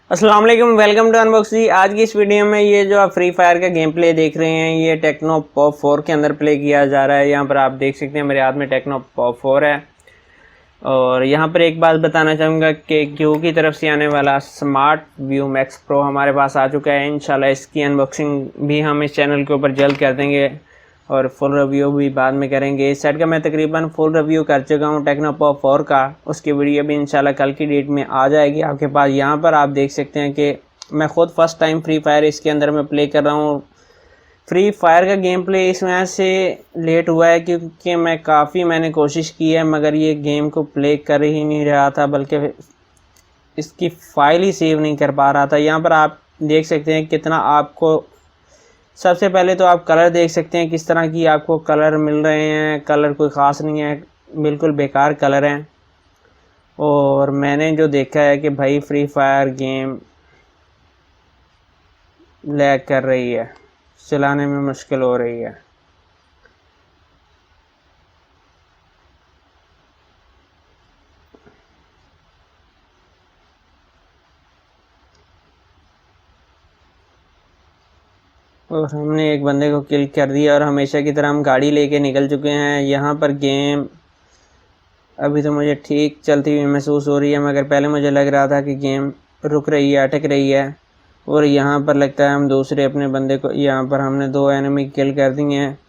अस्सलाम वालेकुम, welcome to unboxing. आज की इस वीडियो में ये जो आप फ्री फायर का गेम प्ले देख रहे हैं ये टेक्नो पॉप 4 के अंदर प्ले किया जा रहा है। यहाँ पर आप देख सकते हैं मेरे हाथ में टेक्नो पॉप 4 है। और यहाँ पर एक बात बताना चाहूँगा कि क्यू की तरफ से आने वाला स्मार्ट व्यू मैक्स प्रो हमारे पास आ चुका है। इंशाल्लाह इसकी अनबॉक्सिंग भी हम इस चैनल के ऊपर जल्द कर देंगे और फुल रिव्यू भी बाद में करेंगे। इस सेट का मैं तकरीबन फुल रिव्यू कर चुका हूँ टेक्नो पॉप 4 का। उसकी वीडियो भी इंशाल्लाह कल की डेट में आ जाएगी आपके पास। यहाँ पर आप देख सकते हैं कि मैं ख़ुद फर्स्ट टाइम फ्री फायर इसके अंदर मैं प्ले कर रहा हूँ। फ्री फायर का गेम प्ले इस वजह से लेट हुआ है क्योंकि मैंने कोशिश की है मगर ये गेम को प्ले कर ही नहीं रहा था, बल्कि इसकी फ़ाइल ही सेव नहीं कर पा रहा था। यहाँ पर आप देख सकते हैं कितना आपको, सबसे पहले तो आप कलर देख सकते हैं किस तरह की आपको कलर मिल रहे हैं। कलर कोई ख़ास नहीं है, बिल्कुल बेकार कलर हैं। और मैंने जो देखा है कि भाई फ्री फायर गेम लैग कर रही है, चलाने में मुश्किल हो रही है। और हमने एक बंदे को किल कर दिया और हमेशा की तरह हम गाड़ी लेके निकल चुके हैं। यहाँ पर गेम अभी तो मुझे ठीक चलती हुई महसूस हो रही है, मगर पहले मुझे लग रहा था कि गेम रुक रही है, अटक रही है। और यहाँ पर लगता है हम दूसरे अपने बंदे को, यहाँ पर हमने 2 एनिमी किल कर दिए हैं।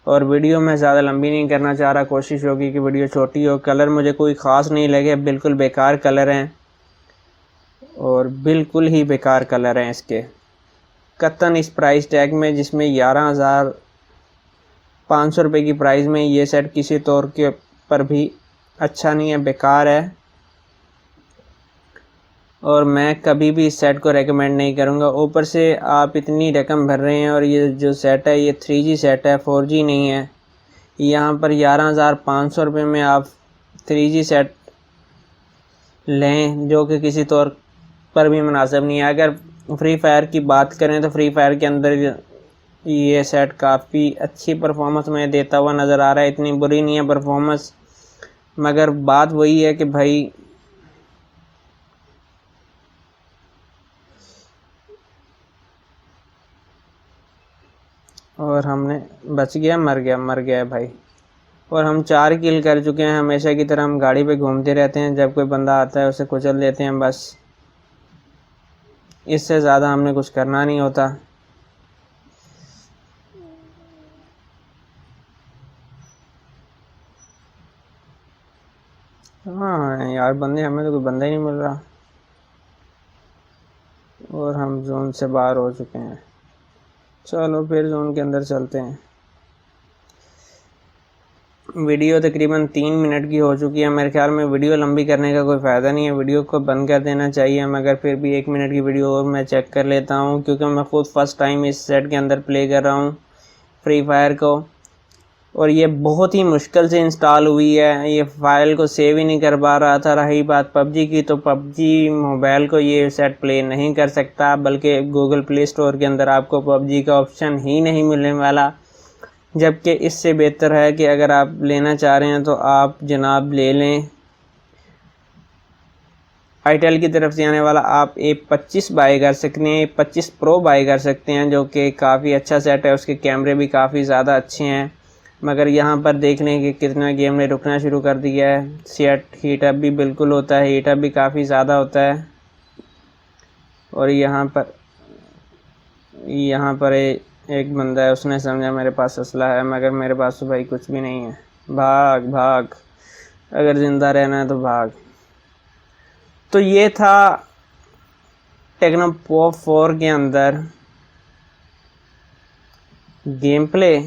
और वीडियो मैं ज़्यादा लंबी नहीं करना चाह रहा, कोशिश होगी कि वीडियो छोटी हो। कलर मुझे कोई ख़ास नहीं लगे, बिल्कुल बेकार कलर हैं और बिल्कुल ही बेकार कलर हैं इसके। कतन इस प्राइस टैग में जिसमें 11,500 रुपये की प्राइस में ये सेट किसी तौर के पर भी अच्छा नहीं है, बेकार है। और मैं कभी भी इस सेट को रेकमेंड नहीं करूँगा। ऊपर से आप इतनी रकम भर रहे हैं और ये जो सेट है ये 3G सेट है, 4G नहीं है। यहाँ पर 11,500 रुपये में आप 3G सेट लें जो कि किसी तौर पर भी मुनासिब नहीं है। अगर फ्री फायर की बात करें तो फ्री फायर के अंदर ये सेट काफ़ी अच्छी परफॉर्मेंस में देता हुआ नज़र आ रहा है, इतनी बुरी नहीं है परफॉर्मेंस। मगर बात वही है कि भाई और हमने बच गया, मर गया भाई। और हम 4 किल कर चुके हैं। हमेशा की तरह हम गाड़ी पे घूमते रहते हैं, जब कोई बंदा आता है उसे कुचल देते हैं बस। इससे ज़्यादा हमने कुछ करना नहीं होता। हाँ यार, बंदे हमें तो कोई बंदा ही नहीं मिल रहा और हम जोन से बाहर हो चुके हैं। चलो फिर जोन के अंदर चलते हैं। वीडियो तकरीबन 3 मिनट की हो चुकी है। मेरे ख्याल में वीडियो लंबी करने का कोई फ़ायदा नहीं है, वीडियो को बंद कर देना चाहिए। मगर फिर भी 1 मिनट की वीडियो और मैं चेक कर लेता हूँ क्योंकि मैं ख़ुद फर्स्ट टाइम इस सेट के अंदर प्ले कर रहा हूँ फ्री फायर को। और ये बहुत ही मुश्किल से इंस्टॉल हुई है, ये फ़ाइल को सेव ही नहीं कर पा रहा था। रही बात पबजी की, तो पबजी मोबाइल को ये सेट प्ले नहीं कर सकता, बल्कि गूगल प्ले स्टोर के अंदर आपको पबजी का ऑप्शन ही नहीं मिलने वाला। जबकि इससे बेहतर है कि अगर आप लेना चाह रहे हैं तो आप जनाब ले लें आईटेल की तरफ से आने वाला आप A25 बाई कर सकते हैं, A25 प्रो बाई कर सकते हैं, जो कि काफ़ी अच्छा सेट है। उसके कैमरे भी काफ़ी ज़्यादा अच्छे हैं। मगर यहाँ पर देख लें कि कितना गेम ने रुकना शुरू कर दिया है। सेट हीटअप भी बिल्कुल होता है, हीटअप भी काफ़ी ज़्यादा होता है। और यहाँ पर एक बंदा है, उसने समझा मेरे पास असला है, मगर मेरे पास तो भाई कुछ भी नहीं है। भाग, अगर ज़िंदा रहना है तो भाग। तो ये था टेक्नो पॉप 4 के अंदर गेम प्ले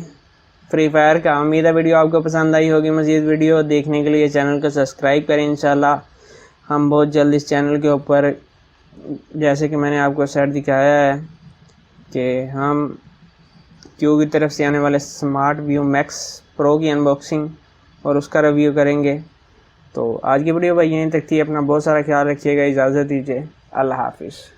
फ्री फायर का। उम्मीद है वीडियो आपको पसंद आई होगी। मज़ीद वीडियो देखने के लिए चैनल को सब्सक्राइब करें। इंशाल्लाह हम बहुत जल्द इस चैनल के ऊपर, जैसे कि मैंने आपको सेट दिखाया है, कि हम क्यू की तरफ से आने वाले स्मार्ट व्यू मैक्स प्रो की अनबॉक्सिंग और उसका रिव्यू करेंगे। तो आज की वीडियो भाई यहीं तक थी। अपना बहुत सारा ख्याल रखिएगा, इजाज़त दीजिए, अल्लाह हाफिज़।